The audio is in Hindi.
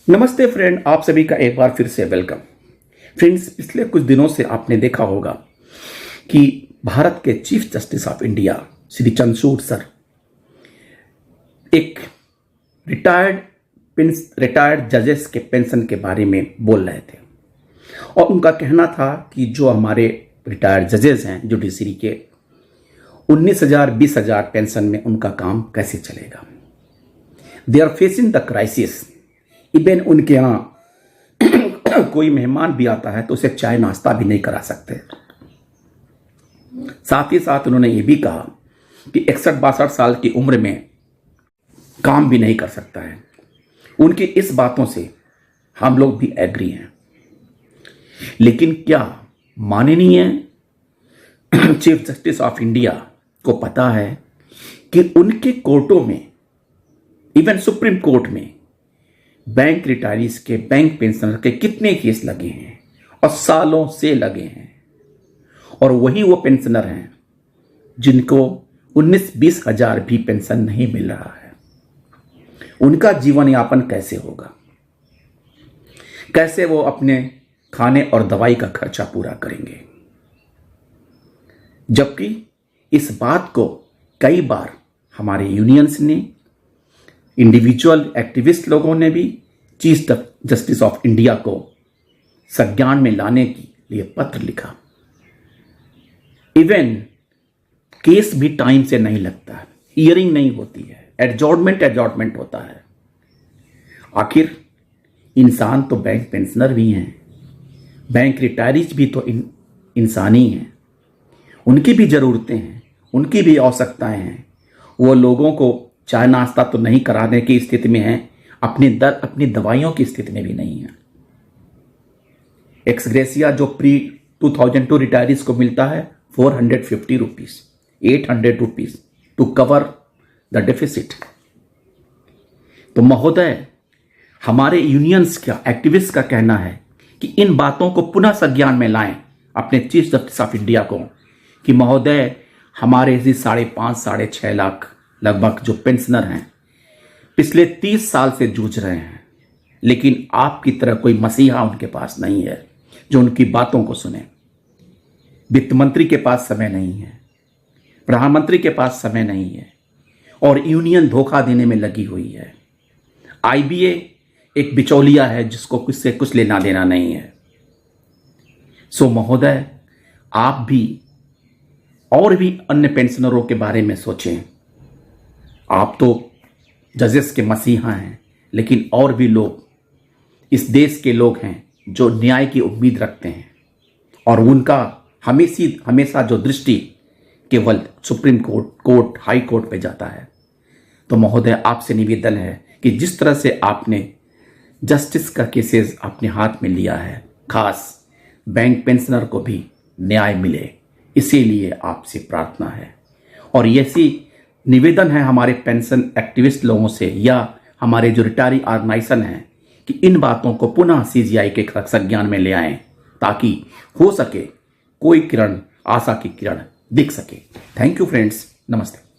नमस्ते फ्रेंड, आप सभी का एक बार फिर से वेलकम। फ्रेंड्स, पिछले कुछ दिनों से आपने देखा होगा कि भारत के chief justice of India Shri Chandrachud sir एक रिटायर्ड जजेस के पेंशन के बारे में बोल रहे थे और उनका कहना था कि जो हमारे रिटायर्ड जजेस हैं जुडिशरी के 19,000 20,000 पेंशन में उनका काम कैसे चलेगा। They are facing the crisis. Even उनके यहाँ कोई मेहमान भी आता है तो उसे चाय नाश्ता भी नहीं करा सकते। साथ ही साथ उन्होंने ये भी कहा कि 61-62 साल की उम्र में काम भी नहीं कर सकता है। उनकी इस बातों से हम लोग भी एग्री हैं, लेकिन क्या माननीय चीफ जस्टिस ऑफ इंडिया को पता है कि उनके कोर्टों में, इवन सुप्रीम कोर्ट में, बैंक रिटायरीज के, बैंक पेंशनर के कितने केस लगे हैं और सालों से लगे हैं, और वही वो पेंशनर हैं जिनको 19-20 हजार भी पेंशन नहीं मिल रहा है। उनका जीवन यापन कैसे होगा, कैसे वो अपने खाने और दवाई का खर्चा पूरा करेंगे। जबकि इस बात को कई बार हमारे यूनियंस ने, इंडिविजुअल एक्टिविस्ट लोगों ने भी चीफ जस्टिस ऑफ इंडिया को संज्ञान में लाने के लिए पत्र लिखा। इवन केस भी टाइम से नहीं लगता, हियरिंग नहीं होती है, एडजॉर्नमेंट होता है। आखिर इंसान तो बैंक पेंशनर भी हैं, बैंक रिटायरीज भी तो इंसान ही हैं, उनकी भी ज़रूरतें हैं, उनकी भी आवश्यकताएं हैं। वो लोगों को चाय नाश्ता तो नहीं कराने की स्थिति में है, अपनी दवाइयों की स्थिति में भी नहीं है। एक्सग्रेसिया जो प्री 2002 रिटायरीज को मिलता है 450 rupees, 800 rupees to cover the deficit. तो महोदय, हमारे यूनियंस का, एक्टिविस्ट का कहना है कि इन बातों को पुनः संज्ञान में लाएं अपने चीफ जस्टिस ऑफ इंडिया को, कि महोदय हमारे इसी 5.5-6 लाख लगभग जो पेंशनर हैं पिछले 30 साल से जूझ रहे हैं, लेकिन आपकी तरह कोई मसीहा उनके पास नहीं है जो उनकी बातों को सुने। वित्त मंत्री के पास समय नहीं है, प्रधानमंत्री के पास समय नहीं है, और यूनियन धोखा देने में लगी हुई है। आईबीए एक बिचौलिया है जिसको कुछ से कुछ लेना देना नहीं है। सो महोदय, आप भी और भी अन्य पेंशनरों के बारे में सोचें। आप तो जजेस के मसीहा हैं, लेकिन और भी लोग इस देश के लोग हैं जो न्याय की उम्मीद रखते हैं, और उनका हमेशा जो दृष्टि केवल सुप्रीम कोर्ट, हाई कोर्ट पे जाता है। तो महोदय, आपसे निवेदन है कि जिस तरह से आपने जस्टिस का केसेस अपने हाथ में लिया है, खास बैंक पेंशनर को भी न्याय मिले, इसीलिए आपसे प्रार्थना है। और ऐसी निवेदन है हमारे पेंशन एक्टिविस्ट लोगों से या हमारे जो रिटायरी ऑर्गेनाइजेशन हैं कि इन बातों को पुनः सीजीआई के संज्ञान में ले आएं, ताकि हो सके कोई किरण, आशा की किरण दिख सके। थैंक यू फ्रेंड्स, नमस्ते।